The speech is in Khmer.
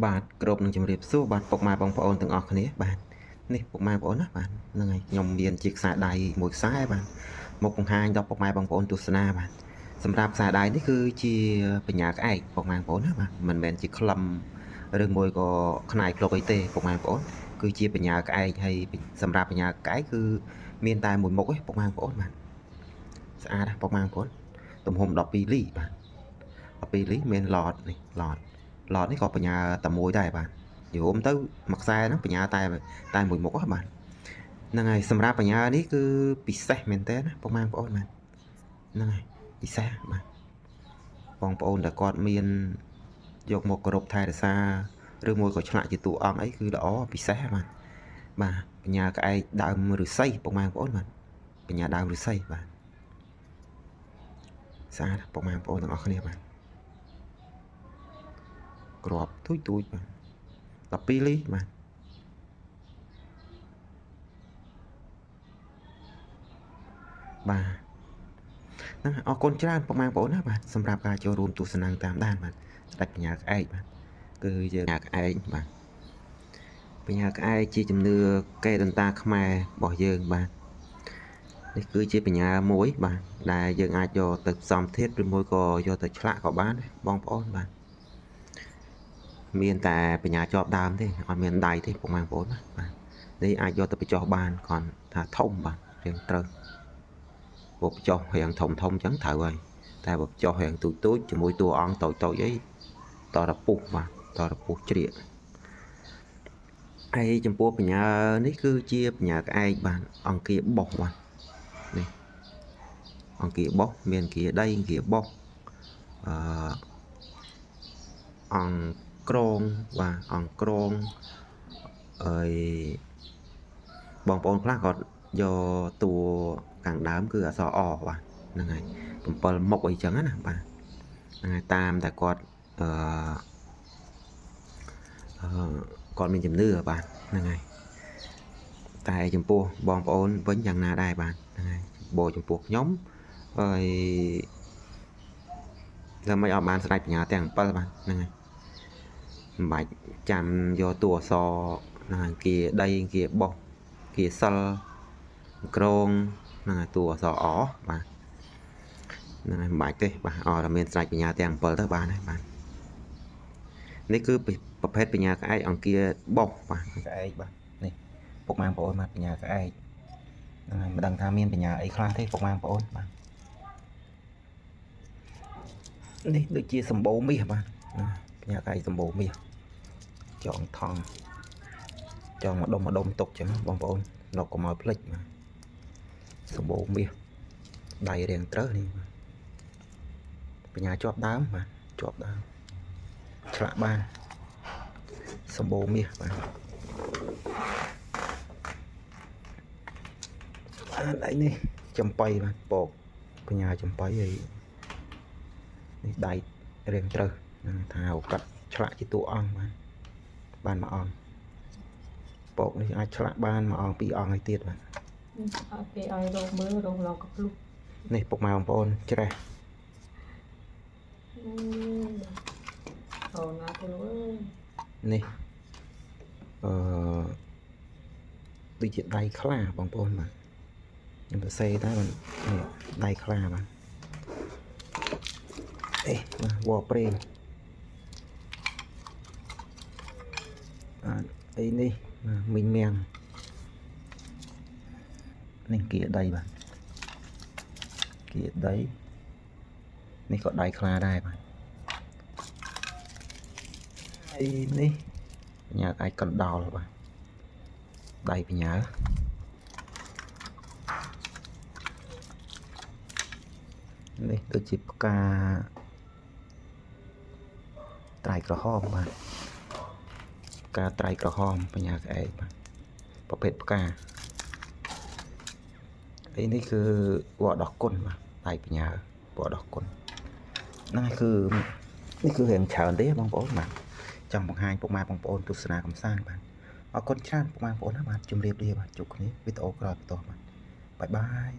បាទគ្រប់នឹងជម្រាបសួរបាទពុកម៉ែបងប្អូនទាំងអស់គ្នាបាទនេះពុកម៉ែបងប្អូនណាបាទហ្នឹងហើយខ្ញុំមានជាខ្សែដៃមួយខ្សែបាទមកបង្ហាញដល់ពុកម៉ែបងប្អូនទស្សនាបាទសម្រាប់ខ្សែដៃនេះគឺជាបញ្ញាក្អែកពុកម៉ែបងប្អូនណាបាទមិនមែនជាក្លឹមឬមួយក៏ខ្នាយក្លុកអីទេពុកម៉ែបងប្អូនគឺជាបញ្ញាក្អែកហើយសម្រាប់បញ្ញាក្អែកគឺមានតែមួយមុខឯងពុកម៉ែបងប្អូនបាទស្អាតណាពុកម៉ែបងប្អូនទំហំ12លីបាទ12លីមានឡតនេះឡតនេះក៏បញ្ញាតែមួយដែរបាទយល់ទៅមួយខ្សែហ្នឹងបញ្ញាតែមួយមុខហ្នឹងបាទហ្នឹងហើយសម្រាប់បញ្ញានេះគឺពិសេសមែនតើណាបងប្អូនបាទហ្នឹងហើយពិសេសបាទបងប្អូនដែលគាត់មានយកមកគោរពថែរក្សាឬមួយក៏ឆ្លាក់ជាតួអង្គអីគឺល្អពិសេសបាទបាទបញ្ញាក្អែកដើមឫស្សីបងប្អូនបាទបញ្ញាដើមឫស្សីបាទស្អាតបងប្អូនទាំងអស់គ្នាបាទក្របទូចបាទ12លីបាទបាទហ្នឹងអរគុណច្រើនបងប្អូនណាបាទសម្រាប់ការចូលរួមទស្សនាតាមដានបាទស្ដេចបញ្ញាក្អែកបាទគឺយើងបញ្ញាក្អែកបាទបញ្ញាក្អែកជាជំនឿកេរ្តិ៍ដូនតាខ្មែររបស់យើងបាទនេះគឺជាបញ្ញាមួយបាទដែលយើងអាចយកទៅផ្សំធាតុឬមួយក៏យកទៅឆ្លាក់ក៏បានបងប្អូនបាទមានតែបញ្ញាជាប់ដើមទេអត់មានដៃទេបងប្អូនណាបាទនេះអាចយកទៅបញ្ចុះបានគ្រាន់ថាធំបាទរៀងត្រូវបើបញ្ចុះរៀងធំអញ្ចឹងត្រូវហើយតែបើបញ្ចុះរៀងទូចជាមួយតួអង្គតូចអីតរពុះបាទតរពុះជ្រៀកហើយចំពោះបញ្ញានេះគឺជាបញ្ញាក្អែកបាទអង្គាបោះបាទនេះអង្គាបោះមានអង្គាដីអង្គាបោះអង្គក្រងបាទអង្គក្រងហើយបងប្អូនខ្លះគាត់យកតួខាងដើមគឺអក្សរអបាទហ្នឹងហើយ7មុខអីចឹងណាបាទហ្នឹងហើយតាមតែគាត់គាត់មានជំនឿបាទហ្នឹងហើយតែចំពោះបងប្អូនវិញយ៉ាងណាដែរបាទហ្នឹងហើយបោចំពោះខ្ញុំហើយតែមិនអត់បានស្ដេចបញ្ញាទាំង7បាទហ្នឹងហើយមិនបាច់ចាំយកតួអក្សរហ្នឹងហើយគៀដីគៀបោះគៀសិលក្រងហ្នឹងហើយតួអក្សរអបាទហ្នឹងហើយមិនបាច់ទេបាទអត់តែមានស្ដេចបញ្ញាទាំង7ទៅបានហើយបាទនេះគឺប្រភេទបញ្ញាក្អែកអង្គាបោះបាទក្អែកបាទនេះពុកម៉ែបងប្អូនបាទបញ្ញាក្អែកហ្នឹងហើយមិនដឹងថាមានបញ្ញាអីខ្លះទេពុកម៉ែបងប្អូនបាទនេះដូចជាសម្បូរមាសបាទបញ្ញាក្អែកសម្បូរមាសចងថងចងម្ដុំទុកចឹងបងប្អូនលោកកុំឲ្យភ្លេចបាទសម្បូរមាសដៃរៀងត្រូវនេះបាទបញ្ញាជាប់ដើមបាទជាប់ដើមឆ្លាក់បានសម្បូរមាសបាទដៃនេះចំបៃបាទពកបញ្ញាចំបៃហើយនេះដៃរៀងត្រូវនឹងថាឱកាសឆ្លាក់ជាតួអង្គបានមួយអង្គពកនេះអាចឆ្លាក់បានមួយអង្គពីរអង្គឲ្យទៀតបាទអត់គេឲ្យរងមើលរងឡងកភ្លុះនេះពុកម៉ែបងប្អូនច្រេះអូណាទៅលើនេះដូចជាដៃខ្លាបងប្អូនបាទខ្ញុំសរសេរតែនេះដៃខ្លាបាទវ៉ប្រេងអីនេះមីងមៀងនេះគៀដីបាទគៀដីនេះក៏ដៃខ្លាដែរបាទអីនេះបញ្ញាអាចកណ្ដោលបាទដៃបញ្ញានេះដូចជាផ្កាត្រៃក្រហមបាទផ្កាត្រៃក្រហមបញ្ញាក្អែកបាទប្រភេទផ្កាអីនេះគឺវត្តដោះគុណបាទដៃបញ្ញាវត្តដោះគុណហ្នឹងគឺនេះគឺរៀងច្រើនទេបងប្អូនបាទចង់បង្ហាញពុកម៉ែបងប្អូនទស្សនាកម្សាន្តបាទអរគុណច្រើនពុកម៉ែបងប្អូនណាបាទជម្រាបលាបាទជួបគ្នាវីដេអូក្រោយបន្តបាទបាយបាយ